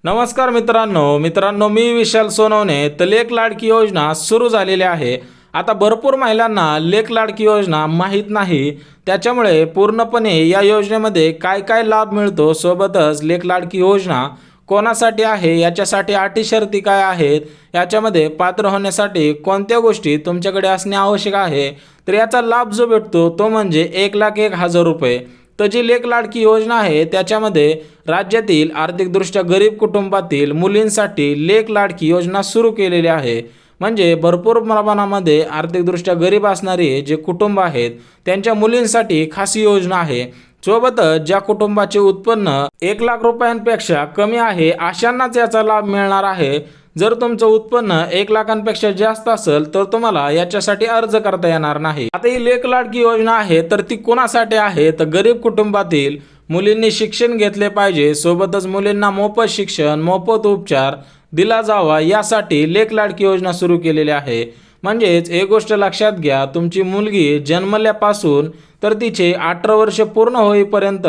नमस्कार मित्रांनो मी विशाल सोनवणे। तर लेक लाडकी योजना सुरू झालेली आहे। आता भरपूर महिलांना लेक लाडकी योजना माहीत नाही, त्याच्यामुळे पूर्णपणे या योजनेमध्ये काय काय लाभ मिळतो, सोबतच लेक लाडकी योजना कोणासाठी आहे, याच्यासाठी अटी शर्ती काय आहेत, याच्यामध्ये पात्र होण्यासाठी कोणत्या गोष्टी तुमच्याकडे असणे आवश्यक आहे। तर याचा लाभ जो भेटतो तो म्हणजे 1,01,000 रुपये। तर जी लेक लाडकी योजना आहे त्याच्यामध्ये राज्यातील आर्थिकदृष्ट्या गरीब कुटुंबातील मुलींसाठी लेक लाडकी योजना सुरू केलेली आहे। म्हणजे भरपूर प्रमाणामध्ये आर्थिकदृष्ट्या गरीब असणारे जे कुटुंब आहेत त्यांच्या मुलींसाठी खास योजना आहे। सोबतच ज्या कुटुंबाचे उत्पन्न 1,00,000 रुपयांपेक्षा कमी आहे अशांनाच याचा लाभ मिळणार आहे। जर तुमचं उत्पन्न 1,00,000पेक्षा जास्त असेल तर तुम्हाला याच्यासाठी अर्ज करता येणार नाही। आता ही लेक लाडकी योजना आहे तर ती कोणासाठी आहे, तर गरीब कुटुंबातील मुलींनी शिक्षण घेतले पाहिजे, सोबतच मुलींना मोफत शिक्षण मोफत उपचार दिला जावा यासाठी लेक लाडकी योजना सुरू केलेली आहे। म्हणजेच एक गोष्ट लक्षात घ्या, तुमची मुलगी जन्मल्यापासून तर तिचे 18 वर्ष पूर्ण होईपर्यंत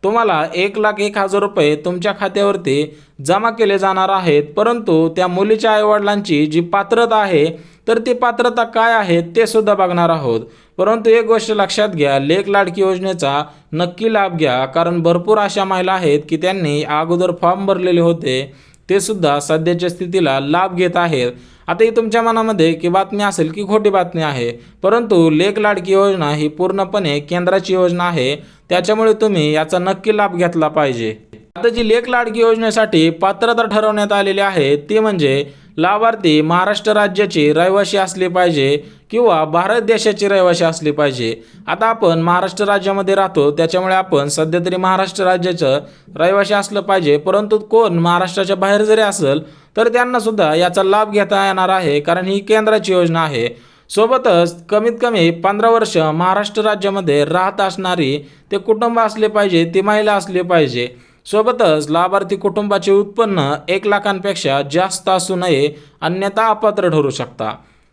तुम्हाला 1,01,000 रुपये तुमच्या खात्यावरती जमा केले जाणार आहेत। परंतु त्या मुलीच्या आईवडिलांची जी पात्रता आहे तर ती पात्रता काय आहे ते सुद्धा बघणार आहोत। परंतु एक गोष्ट लक्षात घ्या, लेक लाडकी योजनेचा नक्की लाभ घ्या, कारण भरपूर अशा महिला आहेत की त्यांनी अगोदर फॉर्म भरलेले होते, ते सुद्धा सध्याच्या स्थितीला लाभ घेत आहेत। आता ही तुमच्या मनामध्ये की बातमी असेल की खोटी बातमी आहे, परंतु लेक लाडकी योजना ही पूर्णपणे केंद्राची योजना आहे, त्याच्यामुळे तुम्ही याचा नक्की लाभ घेतला पाहिजे। आता जी लेक लाडकी योजनेसाठी पात्रता ठरवण्यात आलेली आहे ती म्हणजे लाभार्थी महाराष्ट्र राज्याची रहिवासी असली पाहिजे किंवा भारत देशाची रहिवासी असली पाहिजे। आता आपण महाराष्ट्र राज्यामध्ये राहतो, त्याच्यामुळे आपण सध्या तरी महाराष्ट्र राज्याचं रहिवासी असलं पाहिजे। परंतु कोण महाराष्ट्राच्या बाहेर जरी असेल तर त्यांना सुद्धा याचा लाभ घेता येणार आहे, कारण ही केंद्राची योजना आहे। सोबतच कमीत कमी 15 वर्ष महाराष्ट्र राज्यामध्ये राहत असणारी ते कुटुंब असले पाहिजे, ती महिला असली पाहिजे। सोबतच लाभार्थी कुटुंबाचे उत्पन्न 1,00,000पेक्षा जास्त असू नये, अन्यथा अपात्र ठरू शकता।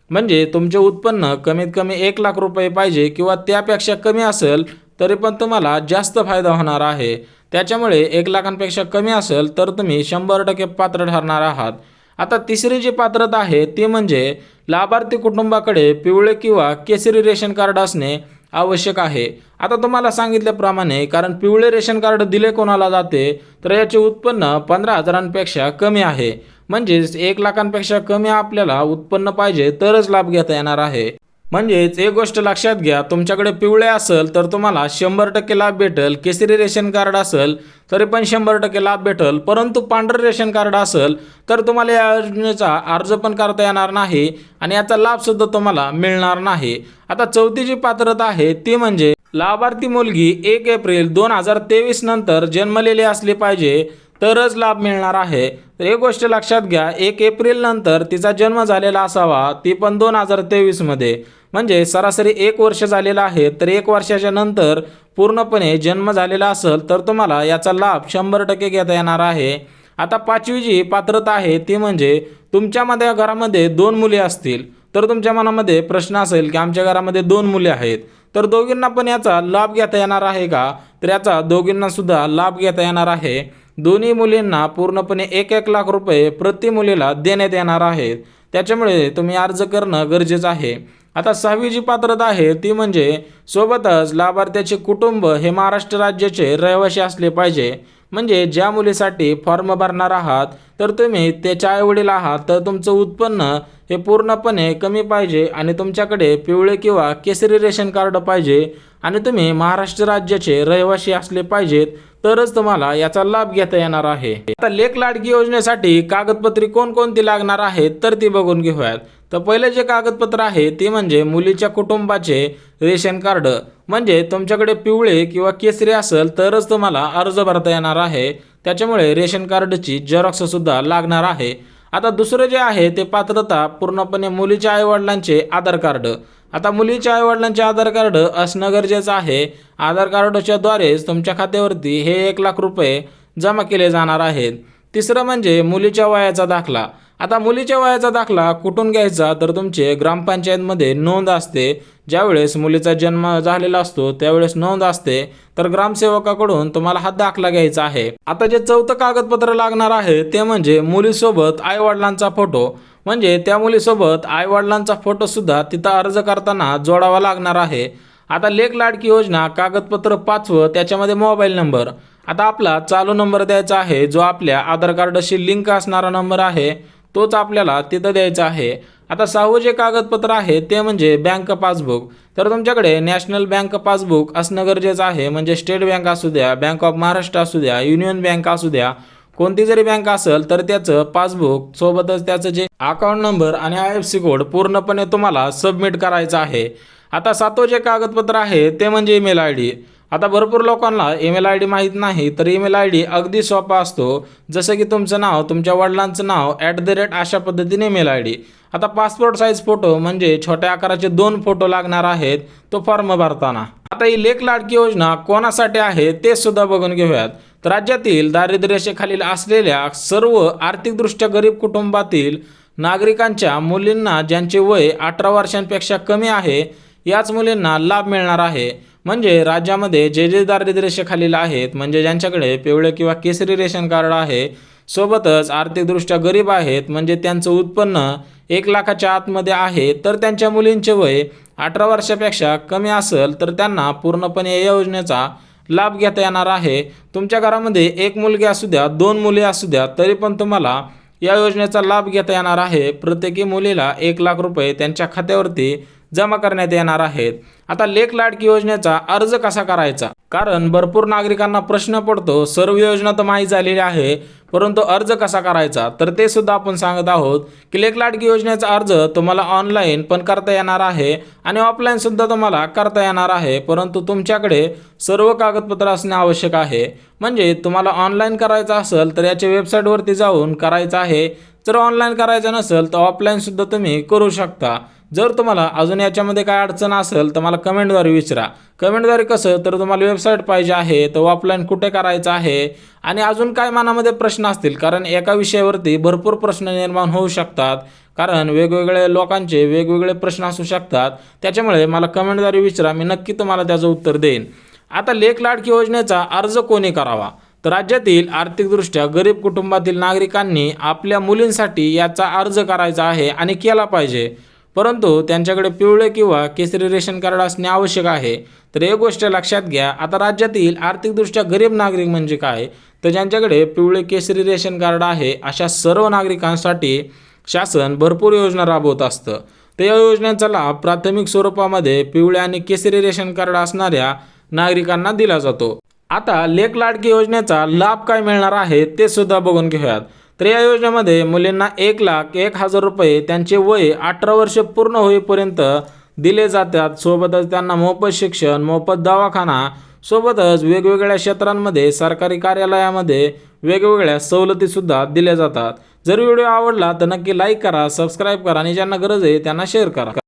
म्हणजे तुमचे उत्पन्न कमीत कमी 1,00,000 रुपये पाहिजे किंवा त्यापेक्षा कमी असेल तरी पण तुम्हाला जास्त फायदा होणार आहे। त्याच्यामुळे 1,00,000पेक्षा कमी असेल तर तुम्ही 100% पात्र ठरणार आहात। आता तिसरी जी पात्रता आहे ती म्हणजे लाभार्थी कुटुंबाकडे पिवळे किंवा केसरी रेशन कार्ड असणे आवश्यक आहे। आता तुम्हाला सांगितल्याप्रमाणे, कारण पिवळे रेशन कार्ड दिले कोणाला जाते तर याचे उत्पन्न 15,000पेक्षा कमी आहे। म्हणजेच 1,00,000पेक्षा कमी आपल्याला उत्पन्न पाहिजे तरच लाभ घेता येणार आहे। म्हणजेच एक गोष्ट लक्षात घ्या, तुमच्याकडे पिवळे असेल तर तुम्हाला 100% लाभ भेटेल, केसरी रेशन कार्ड असेल तरी पण 100% लाभ भेटेल, परंतु पांढरे रेशन कार्ड असेल तर तुम्हाला या योजनेचा अर्ज पण करता येणार नाही आणि याचा लाभ सुद्धा तुम्हाला मिळणार नाही। आता चौथी जी पात्रता आहे ती म्हणजे लाभार्थी मुलगी 1 एप्रिल 2023 नंतर जन्मलेली असली पाहिजे तरच लाभ मिळणार आहे। तर एक गोष्ट लक्षात घ्या, 1 एप्रिल नंतर तिचा जन्म झालेला असावा, ती पण 2023 मध्ये। म्हणजे सरासरी 1 वर्ष झालेला आहे, तर 1 वर्षाच्या नंतर पूर्णपणे जन्म झालेला असेल तर तुम्हाला याचा लाभ 100% घेता येणार आहे। आता पाचवी जी पात्रता आहे ती म्हणजे तुमच्यामध्ये घरामध्ये 2 मुली असतील तर तुमच्या मनामध्ये प्रश्न असेल की आमच्या घरामध्ये 2 मुले आहेत, तर दोघींना पण याचा लाभ घेता येणार आहे का, तर याचा दोघींना सुद्धा लाभ घेता येणार आहे। दोन्ही मुलींना पूर्णपणे 1,00,000 रुपये प्रति मुलीला देण्यात येणार आहेत, त्याच्यामुळे तुम्ही अर्ज करणं गरजेचं आहे। आता 6वी जी पात्रता आहे ती म्हणजे सोबतच लाभार्थ्याचे कुटुंब हे महाराष्ट्र राज्याचे रहिवासी असले पाहिजे। म्हणजे ज्या मुलीसाठी फॉर्म भरणार आहात तर तुम्ही त्याच्या आईवडील आहात तर तुमचं उत्पन्न हे पूर्णपणे कमी पाहिजे आणि तुमच्याकडे पिवळे किंवा केसरी रेशन कार्ड पाहिजे आणि तुम्ही महाराष्ट्र राज्याचे रहिवासी असले पाहिजेत तरच तुम्हाला याचा लाभ घेता येणार आहे। आता लेक लाडकी योजनेसाठी कागदपत्रे कोणकोणती लागणार आहेत तर ती बघून घेऊयात। तर पहिले जे कागदपत्र आहे ते म्हणजे मुलीच्या कुटुंबाचे रेशन कार्ड, म्हणजे तुमच्याकडे पिवळे किंवा केसरी असेल तरच तुम्हाला अर्ज भरता येणार आहे, त्याच्यामुळे रेशन कार्डची झेरॉक्स सुद्धा लागणार आहे। आता दुसरं जे आहे ते पात्रता पूर्णपणे मुलीच्या आईवडिलांचे आधार कार्ड। आता मुलीच्या आईवडिलांचे आधार कार्ड असणं गरजेचं आहे। आधार कार्डच्या द्वारेच तुमच्या खात्यावरती हे 1,00,000 रुपये जमा केले जाणार आहेत। तिसरं म्हणजे मुलीच्या वयाचा दाखला। आता मुलीच्या वयाचा दाखला कुठून घ्यायचा, तर तुमचे ग्रामपंचायतमध्ये नोंद असते. ज्यावेळेस मुलीचा जन्म झालेला असतो त्यावेळेस नोंद असते, तर ग्रामसेवकाकडून तुम्हाला हा दाखला घ्यायचा आहे. आता जे चौथं कागदपत्र लागणार आहे ते म्हणजे मुलीसोबत आईवडिलांचा फोटो. म्हणजे त्या मुलीसोबत आईवडिलांचा फोटोसुद्धा तिथं अर्ज करताना जोडावा लागणार आहे. आता लेक लाडकी योजना कागदपत्र 5वं, त्याच्यामध्ये मोबाईल नंबर. आता आपला चालू नंबर द्यायचा आहे, जो आपल्या आधार कार्डाशी लिंक असणारा नंबर आहे तोच आपल्याला तिथं द्यायचा आहे. आता 6वं जे कागदपत्र आहे ते म्हणजे बँक पासबुक. तर तुमच्याकडे नॅशनल बँक पासबुक असणं गरजेचं आहे. म्हणजे स्टेट बँक असू द्या, बँक ऑफ महाराष्ट्र असू द्या, युनियन बँक असू द्या, कोणती जरी बँक असेल तर त्याचं पासबुक सोबतच त्याचं जे अकाउंट नंबर आणि IFSC कोड पूर्णपणे तुम्हाला सबमिट करायचं आहे. आता 7वं जे कागदपत्र आहे ते म्हणजे ईमेल ID. आता भरपूर लोकांना ईमेल ID माहीत नाही, तर ईमेल ID अगदी सोपा असतो. जसं की तुमचं नाव, तुमच्या वडिलांचं नाव अशा पद्धतीने ईमेल ID. आता पासपोर्ट साईज फोटो म्हणजे छोट्या आकाराचे 2 फोटो लागणार आहेत तो फॉर्म भरताना. आता ही लेक लाडकी योजना कोणासाठी आहे ते सुद्धा बघून घेऊयात. तर राज्यातील दारिद्र्य रेषेखालील असलेल्या सर्व आर्थिकदृष्ट्या गरीब कुटुंबातील नागरिकांच्या मुलींना ज्यांचे वय 18 वर्षांपेक्षा कमी आहे याच मुलींना लाभ मिळणार आहे. म्हणजे राज्यामध्ये जे दारिद्र्य रेषेखालील आहेत, म्हणजे ज्यांच्याकडे पिवळे किंवा केसरी रेशन कार्ड आहे, सोबतच आर्थिकदृष्ट्या गरीब आहेत, म्हणजे त्यांचं उत्पन्न 1 लाखाच्या आतमध्ये आहे, तर त्यांच्या मुलींचे वय 18 वर्षापेक्षा कमी असेल तर त्यांना पूर्णपणे या योजनेचा लाभ घेता येणार आहे. तुमच्या घरामध्ये 1 मुलगी असू द्या, 2 मुली असू द्या, तरी पण तुम्हाला या योजनेचा लाभ घेता येणार आहे. प्रत्येकी मुलीला 1 लाख रुपये त्यांच्या खात्यावरती जमा करण्यात येणार आहेत. आता लेक लाडकी योजनेचा अर्ज कसा करायचा, कारण भरपूर नागरिकांना प्रश्न पडतो. सर्व योजना तर माहीत झालेली आहे, परंतु अर्ज कसा करायचा, तर ते सुद्धा आपण सांगत आहोत की लेक लाडकी योजनेचा अर्ज तुम्हाला ऑनलाईन पण करता येणार आहे आणि ऑफलाईन सुद्धा तुम्हाला करता येणार आहे. परंतु तुमच्याकडे सर्व कागदपत्र असणे आवश्यक आहे. म्हणजे तुम्हाला ऑनलाईन करायचं असेल तर याच्या वेबसाईटवरती जाऊन करायचं आहे. जर ऑनलाईन करायचं नसेल तर ऑफलाईन सुद्धा तुम्ही करू शकता. जर तुम्हाला अजून याच्यामध्ये काय अडचण असेल तर मला कमेंटद्वारे विचारा. कमेंटद्वारे कसं, तर तुम्हाला वेबसाईट पाहिजे आहे तर ऑफलाईन कुठे करायचं आहे आणि अजून काय मनामध्ये प्रश्न असतील, कारण एका विषयावरती भरपूर प्रश्न निर्माण होऊ शकतात, कारण वेगवेगळ्या लोकांचे वेगवेगळे प्रश्न असू शकतात. त्याच्यामुळे मला कमेंटद्वारे विचारा, मी नक्की तुम्हाला त्याचं उत्तर देईन. आता लेक लाडकी योजनेचा अर्ज कोणी करावा, तर राज्यातील आर्थिकदृष्ट्या गरीब कुटुंबातील नागरिकांनी आपल्या मुलींसाठी याचा अर्ज करायचा आहे आणि केला पाहिजे. परंतु त्यांच्याकडे पिवळे किंवा केसरी रेशन कार्ड असणे आवश्यक आहे. तर एक गोष्ट लक्षात घ्या, आता राज्यातील आर्थिकदृष्ट्या गरीब नागरिक म्हणजे काय, तर ज्यांच्याकडे पिवळे केसरी रेशन कार्ड आहे अशा सर्व नागरिकांसाठी शासन भरपूर योजना राबवत असतं. तर या योजनेचा लाभ प्राथमिक स्वरूपामध्ये पिवळे आणि केसरी रेशन कार्ड असणाऱ्या नागरिकांना दिला जातो. आता लेक लाडकी योजनेचा लाभ काय मिळणार आहे ते सुद्धा बघून घेऊयात. तर या योजनेमध्ये मुलींना 1,01,000 रुपये त्यांचे वय 18 वर्ष पूर्ण होईपर्यंत दिले जातात. सोबतच त्यांना मोफत शिक्षण, मोफत दवाखाना, सोबतच वेगवेगळ्या क्षेत्रांमध्ये सरकारी कार्यालयामध्ये वेगवेगळ्या सवलतीसुद्धा दिल्या जातात. जर व्हिडिओ आवडला तर नक्की लाईक करा, सबस्क्राईब करा आणि ज्यांना गरज आहे त्यांना शेअर करा.